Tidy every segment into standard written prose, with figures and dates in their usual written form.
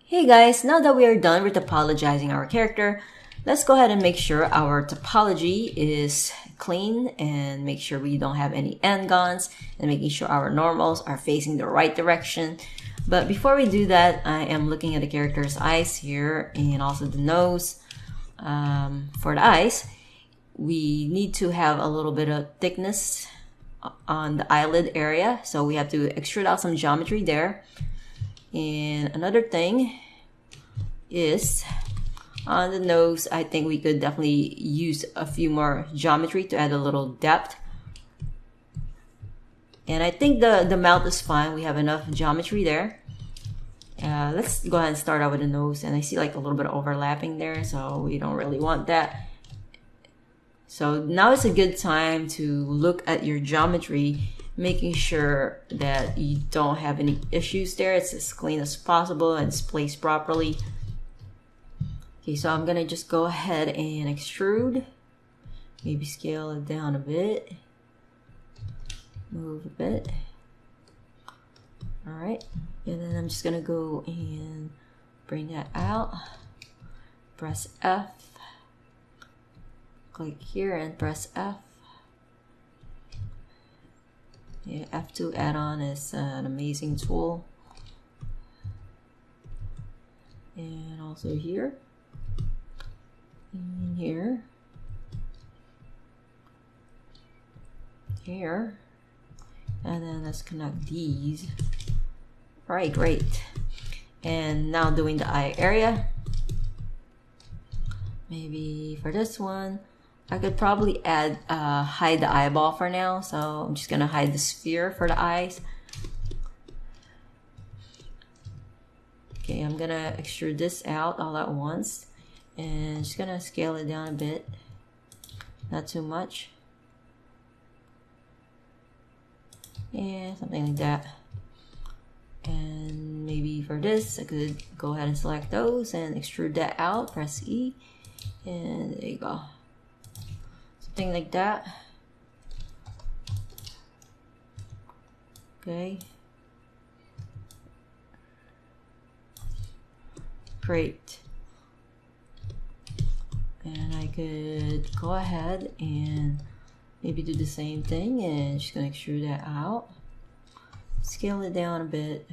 Hey guys, now that we are done with topologizing our character, let's go ahead and make sure our topology is clean and make sure we don't have any n-gons and making sure our normals are facing the right direction. But before we do that, I am looking at the character's eyes here and also the nose. For the eyes, we need to have a little bit of thickness on the eyelid area, so we have to extrude out some geometry there. And another thing is on the nose, I think we could definitely use a few more geometry to add a little depth. And I think the mouth is fine. We have enough geometry there. Let's go ahead and start out with the nose. And I see like a little bit of overlapping there, so we don't really want that. So now it's a good time to look at your geometry, making sure that you don't have any issues there. It's as clean as possible and it's placed properly. Okay, so I'm gonna just go ahead and extrude. Maybe scale it down a bit. Move a bit. Alright, and then I'm just gonna go and bring that out. Press F. Click here and press F. Yeah, F2 add-on is an amazing tool. And also here. And here. Here. And then let's connect these. Alright, great. And now doing the eye area. Maybe for this one, I could probably add hide the eyeball for now, so I'm just gonna hide the sphere for the eyes. Okay, I'm gonna extrude this out all at once and just gonna scale it down a bit, not too much. Yeah, something like that. And maybe for this, I could go ahead and select those and extrude that out, press E, and there you go. Something like that. Okay. Great. And I could go ahead and maybe do the same thing and just gonna extrude that out. Scale it down a bit.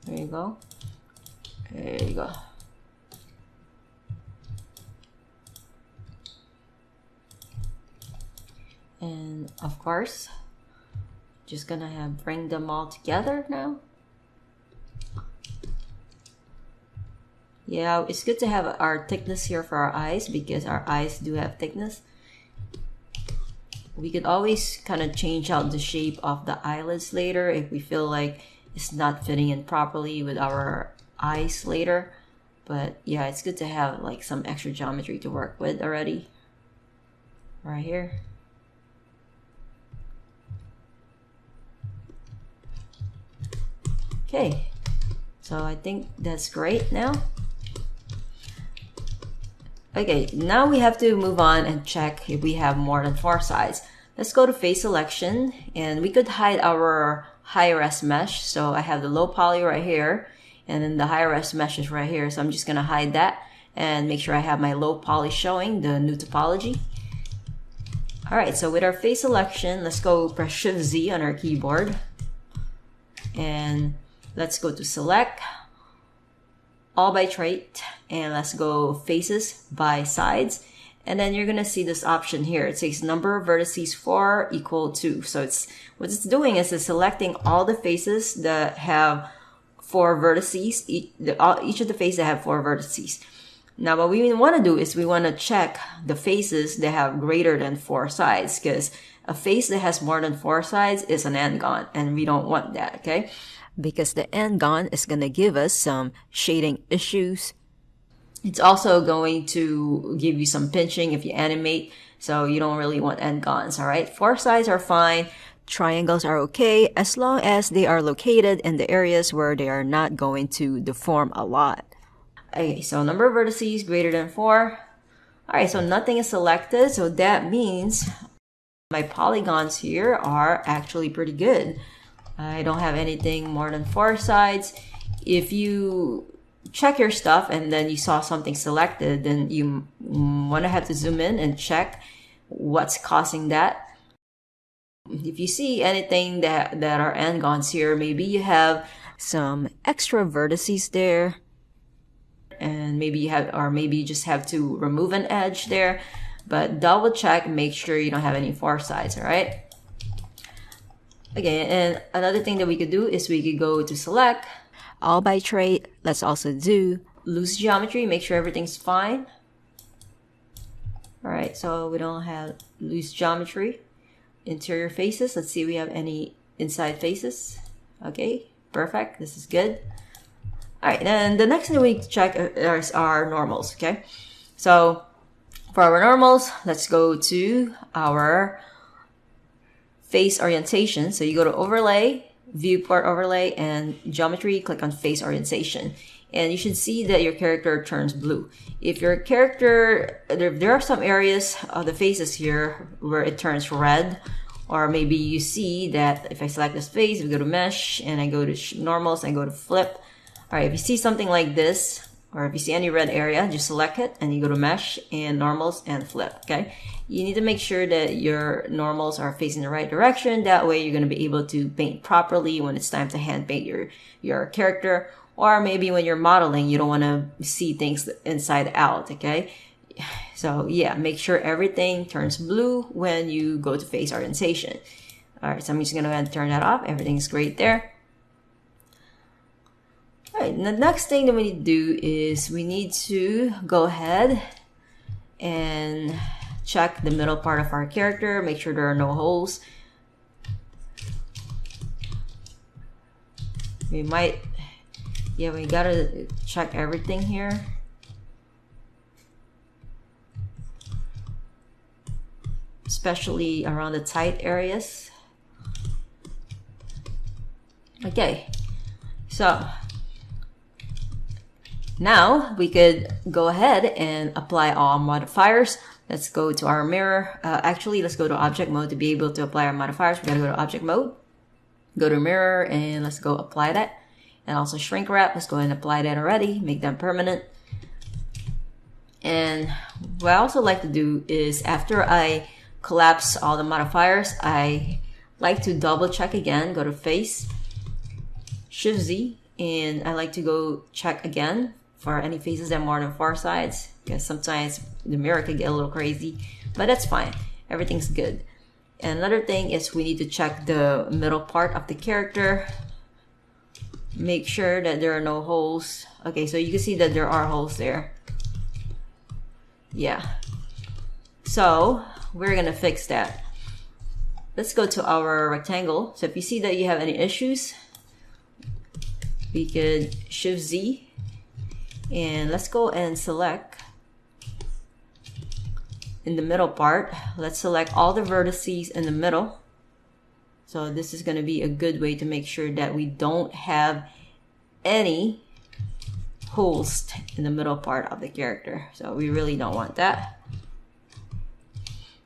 There you go. There you go. And of course, just gonna bring them all together now. Yeah, it's good to have our thickness here for our eyes because our eyes do have thickness. We could always kind of change out the shape of the eyelids later if we feel like it's not fitting in properly with our eyes later. But yeah, it's good to have like some extra geometry to work with already. Right here. Okay, so I think that's great now. Okay, now we have to move on and check if we have more than 4 sides. Let's go to face selection and we could hide our high res mesh. So I have the low poly right here and then the high res mesh is right here. So I'm just gonna hide that and make sure I have my low poly showing the new topology. Alright, so with our face selection, let's go press Shift Z on our keyboard. And let's go to select all by trait and let's go faces by sides. And then you're gonna see this option here. It says number of vertices 4 equal 2. So it's what it's doing is it's selecting all the faces that have 4 vertices, each of the faces that have 4 vertices. Now what we want to do is we want to check the faces that have greater than 4 sides, because a face that has more than 4 sides is an n-gon and we don't want that, okay? Because the n-gon is going to give us some shading issues. It's also going to give you some pinching if you animate, so you don't really want n-gons, alright? 4 sides are fine. Triangles are okay as long as they are located in the areas where they are not going to deform a lot. Okay, so number of vertices greater than 4. Alright, so nothing is selected, so that means my polygons here are actually pretty good. I don't have anything more than 4 sides. If you check your stuff and then you saw something selected, then you want to have to zoom in and check what's causing that. If you see anything that are n-gons here, maybe you have some extra vertices there, and maybe you just have to remove an edge there, but double check, make sure you don't have any far sides. All right. Okay, and another thing that we could do is we could go to select all by trait. Let's also do loose geometry, make sure everything's fine. All right, so we don't have loose geometry. Interior faces, let's see if we have any inside faces. Okay, perfect, this is good. All right, then the next thing we check is our normals. Okay, so for our normals, let's go to our face orientation. So you go to overlay, viewport overlay, and geometry, click on face orientation, and you should see that your character turns blue. If your character, there are some areas of the faces here where it turns red, or maybe you see that if I select this face, we go to mesh and I go to normals and go to flip. All right, if you see something like this, or if you see any red area, just select it and you go to mesh and normals and flip. Okay, you need to make sure that your normals are facing the right direction. That way you're going to be able to paint properly when it's time to hand paint your character. Or maybe when you're modeling, you don't want to see things inside out. Okay, so yeah, make sure everything turns blue when you go to face orientation. All right, so I'm just going to go ahead and turn that off. Everything's great there. All right, the next thing that we need to do is we need to go ahead and check the middle part of our character, make sure there are no holes. We gotta check everything here. Especially around the tight areas. Okay, so now we could go ahead and apply all modifiers. Let's go to our mirror. Actually, let's go to object mode to be able to apply our modifiers. We gotta go to object mode, go to mirror, and let's go apply that. And also shrink wrap, let's go ahead and apply that already, make them permanent. And what I also like to do is after I collapse all the modifiers, I like to double check again, go to face, Shift Z, and I like to go check again for any faces that are more than 4 sides, because sometimes the mirror can get a little crazy, but that's fine. Everything's good. And another thing is we need to check the middle part of the character. Make sure that there are no holes. Okay, so you can see that there are holes there. Yeah. So we're gonna fix that. Let's go to our rectangle. So if you see that you have any issues, we could Shift Z, and let's go and select in the middle part. Let's select all the vertices in the middle. So this is going to be a good way to make sure that we don't have any holes in the middle part of the character. So we really don't want that.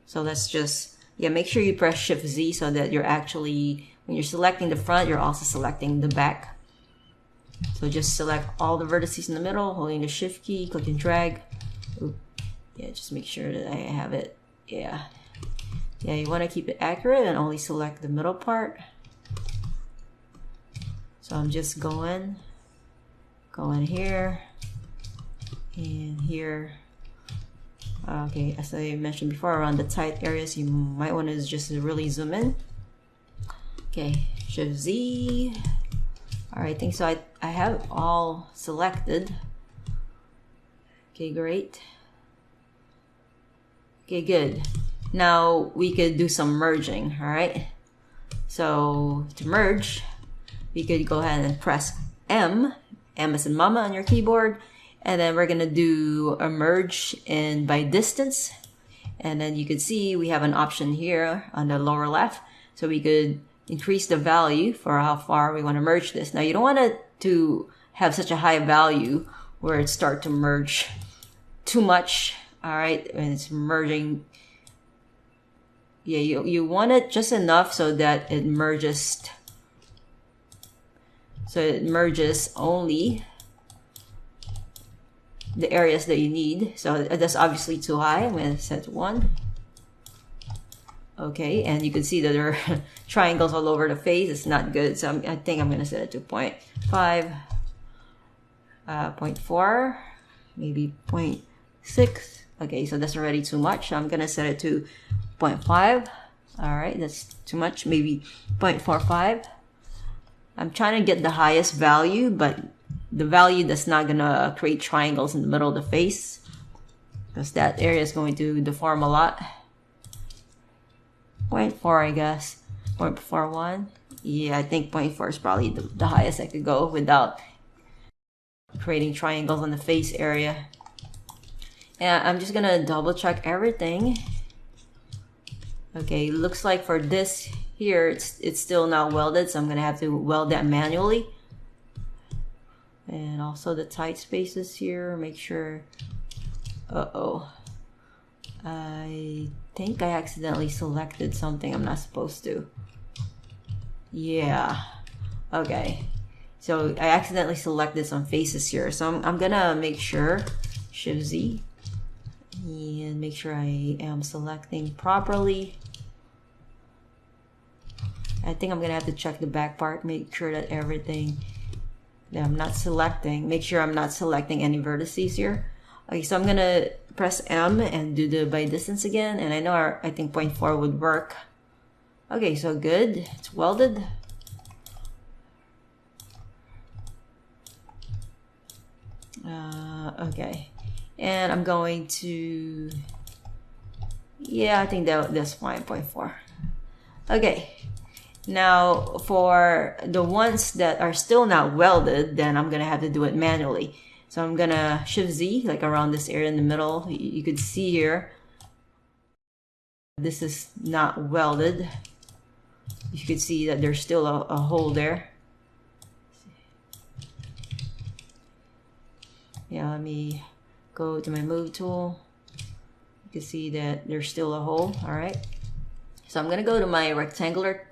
So let's just, make sure you press Shift Z so that you're actually, when you're selecting the front, you're also selecting the back. So just select all the vertices in the middle, holding the Shift key, click and drag. Oop. Yeah, just make sure that I have it. Yeah, you want to keep it accurate and only select the middle part. So I'm just going here and here. Okay, as I mentioned before, around the tight areas, you might want to just really zoom in. Okay, Shift Z. All right, I think so. I have all selected. Okay, great. Okay, good. Now we could do some merging, all right? So to merge, we could go ahead and press M as in mama on your keyboard, and then we're gonna do a merge in by distance. And then you could see we have an option here on the lower left. So we could increase the value for how far we want to merge this. Now you don't want it to have such a high value where it start to merge too much, all right? And it's merging. Yeah, you want it just enough so that it merges So it merges only the areas that you need. So that's obviously too high. I'm going to set to 1. Okay, and you can see that there are triangles all over the face. It's not good. So I think I'm going to set it to 0.5, 0.4, maybe 0.6. Okay, so that's already too much. So I'm going to set it to 0.5. All right, that's too much. Maybe 0.45. I'm trying to get the highest value, but the value that's not going to create triangles in the middle of the face, because that area is going to deform a lot. 0.4, I guess. 0.41. Yeah, I think 0.4 is probably the highest I could go without creating triangles on the face area. And I'm just gonna double check everything. Okay, looks like for this here, it's still not welded, so I'm gonna have to weld that manually. And also the tight spaces here, make sure. I think I accidentally selected something I'm not supposed to. Yeah, okay. So I accidentally selected some faces here. So I'm gonna make sure, Shift Z, and make sure I am selecting properly. I think I'm gonna have to check the back part, make sure that everything that I'm not selecting, make sure I'm not selecting any vertices here. Okay, so I'm gonna press M and do the by distance again, and I know I think 0.4 would work. Okay, so good, it's welded. Okay, and I'm going to, yeah, I think that's fine, 0.4. Okay, now for the ones that are still not welded, then I'm gonna have to do it manually. So I'm gonna Shift Z, like around this area in the middle. You could see here, this is not welded. You could see that there's still a hole there. Yeah, let me go to my move tool. You can see that there's still a hole. All right. So I'm gonna go to my rectangular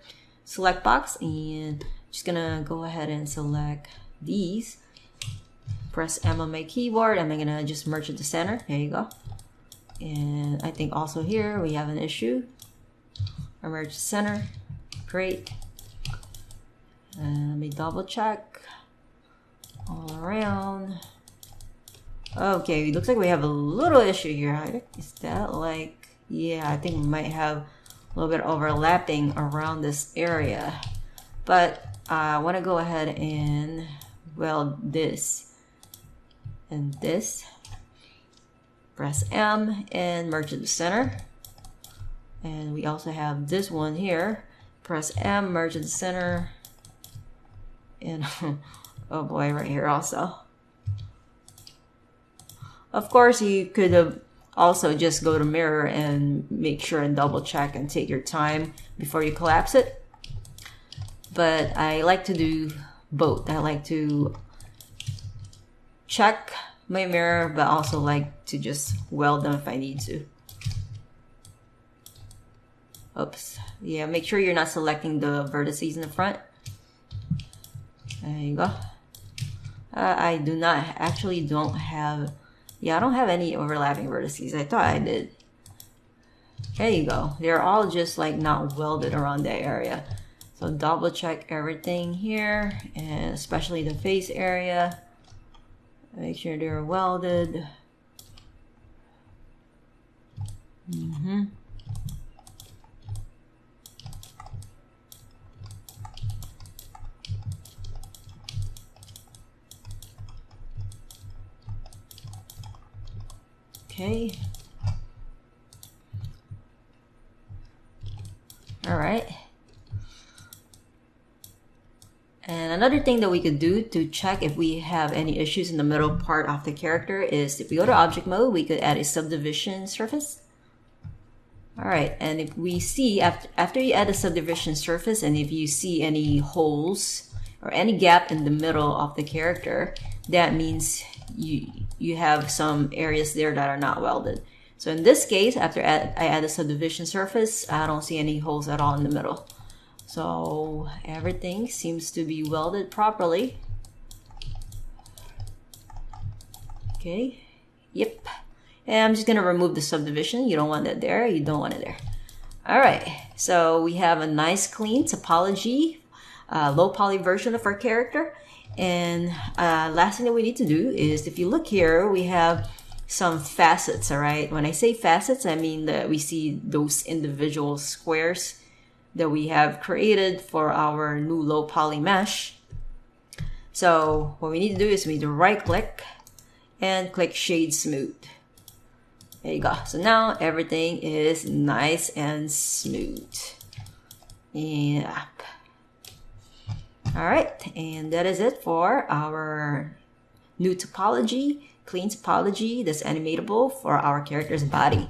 select box and just gonna go ahead and select these. Press M on my keyboard and I'm gonna just merge it to center. There you go. And I think also here we have an issue. Merge to center. Great. And let me double check all around. Okay, it looks like we have a little issue here. Is that like, yeah, I think we might have a little bit overlapping around this area. But I want to go ahead and weld this and this. Press M and merge it to center. And we also have this one here. Press M, merge it to center. And oh boy, right here also. Of course, you could have also just go to mirror and make sure and double check and take your time before you collapse it. But I like to do both. I like to check my mirror, but also like to just weld them if I need to. Oops. Yeah, make sure you're not selecting the vertices in the front. There you go. I do not, actually don't have, yeah, I don't have any overlapping vertices. I thought I did. There you go. They're all just like not welded around that area. So double check everything here, and especially the face area. Make sure they're welded. Okay. All right. And another thing that we could do to check if we have any issues in the middle part of the character is if we go to object mode, we could add a subdivision surface. All right, and if we see after you add a subdivision surface, and if you see any holes or any gap in the middle of the character, that means you have some areas there that are not welded. So in this case, after I add a subdivision surface, I don't see any holes at all in the middle. So everything seems to be welded properly. Okay, yep. And I'm just gonna remove the subdivision. You don't want that there, you don't want it there. All right, so we have a nice clean topology, low poly version of our character. And last thing that we need to do is, if you look here, we have some facets, all right? When I say facets, I mean that we see those individual squares that we have created for our new low poly mesh. So what we need to do is we need to right click and click shade smooth. There you go. So now everything is nice and smooth. Yeah. All right, and that is it for our new topology, clean topology that's animatable for our character's body.